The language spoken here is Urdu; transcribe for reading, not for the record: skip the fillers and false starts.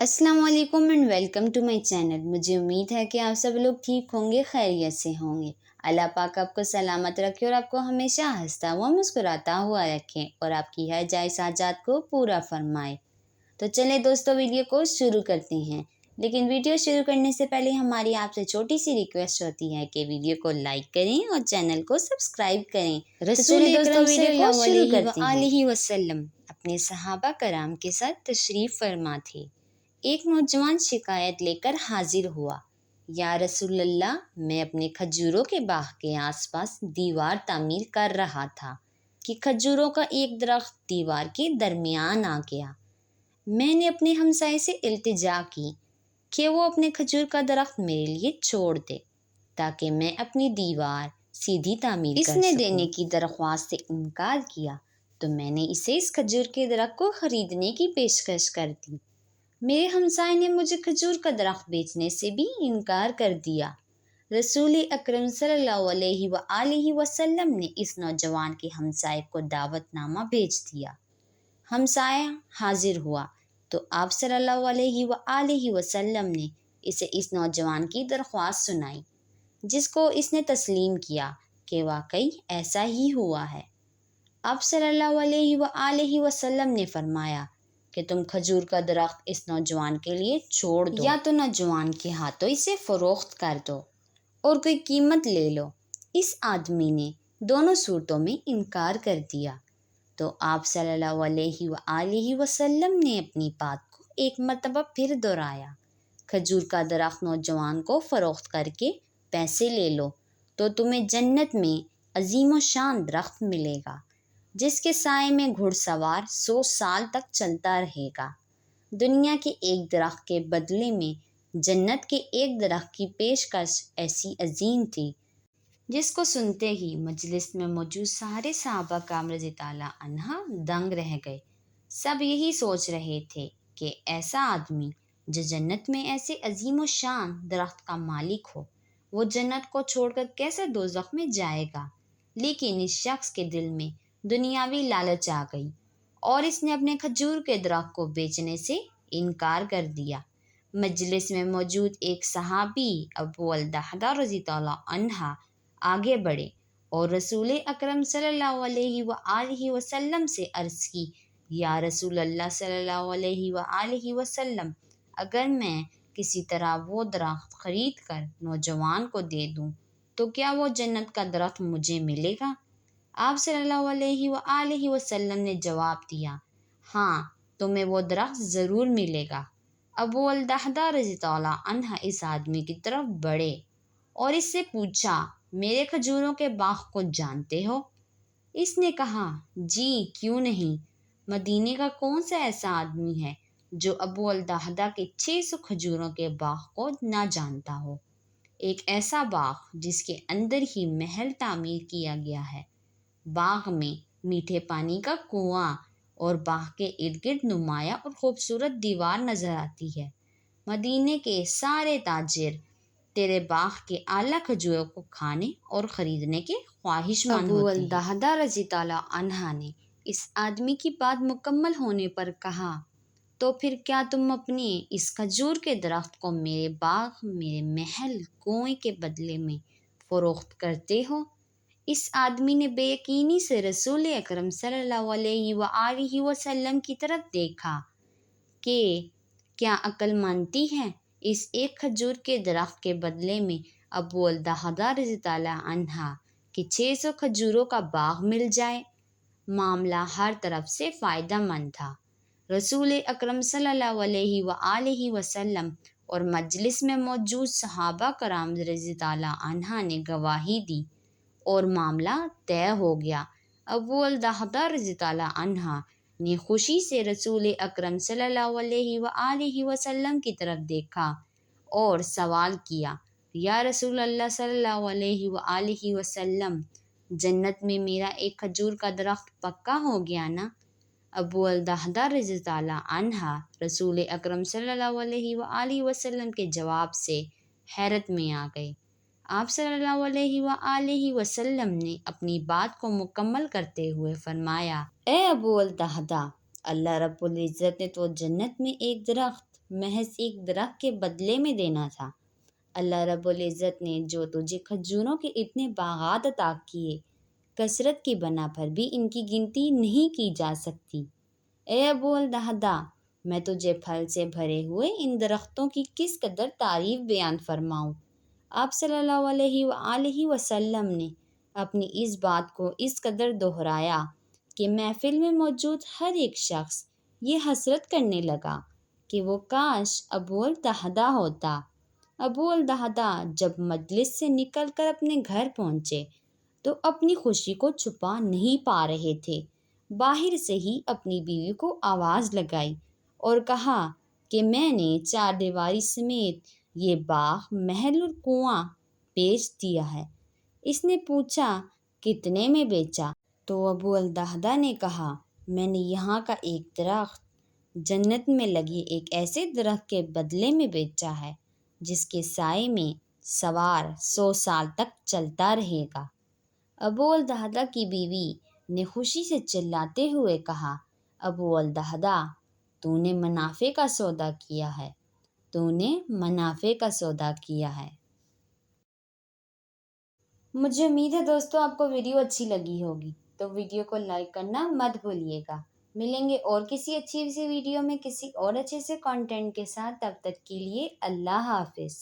السلام علیکم and welcome to my channel. مجھے امید ہے کہ آپ سب لوگ ٹھیک ہوں گے، خیریت سے ہوں گے۔ اللہ پاک آپ کو سلامت رکھے اور آپ کو ہمیشہ ہنستا ہوا مسکراتا ہوا رکھے اور آپ کی ہر جائز حاجات کو پورا فرمائے۔ تو چلیں دوستو، ویڈیو کو شروع کرتے ہیں، لیکن ویڈیو شروع کرنے سے پہلے ہماری آپ سے چھوٹی سی ریکویسٹ ہوتی ہے کہ ویڈیو کو لائک کریں اور چینل کو سبسکرائب کریں۔ رسول اکرم صلی اللہ علیہ وسلم اپنے صحابہ کرام کے ساتھ تشریف فرما تھے۔ ایک نوجوان شکایت لے کر حاضر ہوا، یا رسول اللہ، میں اپنے کھجوروں کے باغ کے آس پاس دیوار تعمیر کر رہا تھا کہ کھجوروں کا ایک درخت دیوار کے درمیان آ گیا۔ میں نے اپنے ہمسائے سے التجا کی کہ وہ اپنے کھجور کا درخت میرے لیے چھوڑ دے تاکہ میں اپنی دیوار سیدھی تعمیر کر سکوں۔ اس نے دینے کی درخواست سے انکار کیا تو میں نے اسے اس کھجور کے درخت کو خریدنے کی پیشکش کر دی۔ میرے ہمسائے نے مجھے کھجور کا درخت بیچنے سے بھی انکار کر دیا۔ رسول اکرم صلی اللہ علیہ وآلہ وسلم نے اس نوجوان کے ہمسائے کو دعوت نامہ بھیج دیا۔ ہمسایہ حاضر ہوا تو آپ صلی اللہ علیہ وآلہ وسلم نے اسے اس نوجوان کی درخواست سنائی، جس کو اس نے تسلیم کیا کہ واقعی ایسا ہی ہوا ہے۔ آپ صلی اللہ علیہ وآلہ وسلم نے فرمایا کہ تم کھجور کا درخت اس نوجوان کے لیے چھوڑ دو، یا تو نوجوان کے ہاتھوں اسے فروخت کر دو اور کوئی قیمت لے لو۔ اس آدمی نے دونوں صورتوں میں انکار کر دیا تو آپ صلی اللہ علیہ وآلہ وسلم نے اپنی بات کو ایک مرتبہ پھر دہرایا، کھجور کا درخت نوجوان کو فروخت کر کے پیسے لے لو تو تمہیں جنت میں عظیم و شان درخت ملے گا، جس کے سائے میں گھڑ سوار 100 سال تک چلتا رہے گا۔ دنیا کے ایک درخت کے بدلے میں جنت کے ایک درخت کی پیشکش ایسی عظیم تھی، جس کو سنتے ہی مجلس میں موجود سارے صحابہ کرام رضی اللہ عنہ دنگ رہ گئے۔ سب یہی سوچ رہے تھے کہ ایسا آدمی جو جنت میں ایسے عظیم و شان درخت کا مالک ہو، وہ جنت کو چھوڑ کر کیسے دوزخ میں جائے گا۔ لیکن اس شخص کے دل میں دنیاوی لالچ آ گئی اور اس نے اپنے کھجور کے درخت کو بیچنے سے انکار کر دیا۔ مجلس میں موجود ایک صحابی ابو الدحداء رضی اللہ عنہ آگے بڑھے اور رسول اکرم صلی اللہ علیہ وآلہ وسلم سے عرض کی، یا رسول اللہ صلی اللہ علیہ وآلہ وسلم، اگر میں کسی طرح وہ درخت خرید کر نوجوان کو دے دوں تو کیا وہ جنت کا درخت مجھے ملے گا؟ آپ صلی اللہ علیہ وآلہ وسلم نے جواب دیا، ہاں، تمہیں وہ درخت ضرور ملے گا۔ ابو الدحداء رضی اللہ عنہ اس آدمی کی طرف بڑھے اور اس سے پوچھا، میرے کھجوروں کے باغ کو جانتے ہو؟ اس نے کہا، جی، کیوں نہیں، مدینے کا کون سا ایسا آدمی ہے جو ابو الدحداء کے 600 کھجوروں کے باغ کو نہ جانتا ہو؟ ایک ایسا باغ جس کے اندر ہی محل تعمیر کیا گیا ہے، باغ میں میٹھے پانی کا کنواں اور باغ کے ارد گرد نمایاں اور خوبصورت دیوار نظر آتی ہے۔ مدینے کے سارے تاجر تیرے باغ کے اعلیٰ کھجوروں کو کھانے اور خریدنے کے خواہش مند ہوتے ہیں۔ ابو الدحداء رضی اللہ عنہ نے اس آدمی کی بات مکمل ہونے پر کہا، تو پھر کیا تم اپنے اس کھجور کے درخت کو میرے باغ، میرے محل، کنویں کے بدلے میں فروخت کرتے ہو؟ اس آدمی نے بے یقینی سے رسول اکرم صلی اللہ علیہ وآلہ وسلم کی طرف دیکھا کہ کیا عقل مانتی ہے اس ایک کھجور کے درخت کے بدلے میں ابو الدحداء رضی اللہ عنہ کہ 600 کھجوروں کا باغ مل جائے۔ معاملہ ہر طرف سے فائدہ مند تھا۔ رسول اکرم صلی اللہ علیہ وآلہ وسلم اور مجلس میں موجود صحابہ کرام رضی اللہ عنہ نے گواہی دی اور معاملہ طے ہو گیا۔ ابو الدحداء رضی اللہ عنہ نے خوشی سے رسول اکرم صلی اللہ علیہ وآلہ وسلم کی طرف دیکھا اور سوال کیا، یا رسول اللہ صلی اللہ علیہ وآلہ وسلم، جنت میں میرا ایک کھجور کا درخت پکا ہو گیا نا؟ ابو الدحداء رضی اللہ عنہ رسول اکرم صلی اللہ علیہ وآلہ وسلم کے جواب سے حیرت میں آ گئے۔ آپ صلی اللہ علیہ وآلہ وسلم نے اپنی بات کو مکمل کرتے ہوئے فرمایا، اے ابو الدحداء، اللہ رب العزت نے تو جنت میں ایک درخت محض ایک درخت کے بدلے میں دینا تھا۔ اللہ رب العزت نے جو تجھے کھجوروں کے اتنے باغات عطا کیے، کثرت کی بنا پر بھی ان کی گنتی نہیں کی جا سکتی۔ اے ابو الدہدا، میں تجھے پھل سے بھرے ہوئے ان درختوں کی کس قدر تعریف بیان فرماؤں۔ آپ صلی اللہ علیہ وآلہ وسلم نے اپنی اس بات کو اس قدر دہرایا کہ محفل میں موجود ہر ایک شخص یہ حسرت کرنے لگا کہ وہ کاش ابو الدہدا ہوتا۔ ابو الدہدا جب مجلس سے نکل کر اپنے گھر پہنچے تو اپنی خوشی کو چھپا نہیں پا رہے تھے۔ باہر سے ہی اپنی بیوی کو آواز لگائی اور کہا کہ میں نے 4 دیواری سمیت یہ باغ، محل اور کنواں بیچ دیا ہے۔ اس نے پوچھا کتنے میں بیچا؟ تو ابو الدہدا نے کہا میں نے یہاں کا ایک درخت، جنت میں لگے ایک ایسے درخت کے بدلے میں بیچا ہے جس کے سائے میں سوار 100 سال تک چلتا رہے گا۔ ابو الدہدا کی بیوی نے خوشی سے چلاتے ہوئے کہا ابو الدہدا، تو نے منافع کا سودا کیا ہے، تو نے منافع کا سودا کیا ہے۔ مجھے امید ہے دوستو آپ کو ویڈیو اچھی لگی ہوگی، تو ویڈیو کو لائک کرنا مت بھولیے گا۔ ملیں گے اور کسی اچھی سی ویڈیو میں کسی اور اچھے سے کنٹینٹ کے ساتھ، تب تک کے لیے اللہ حافظ۔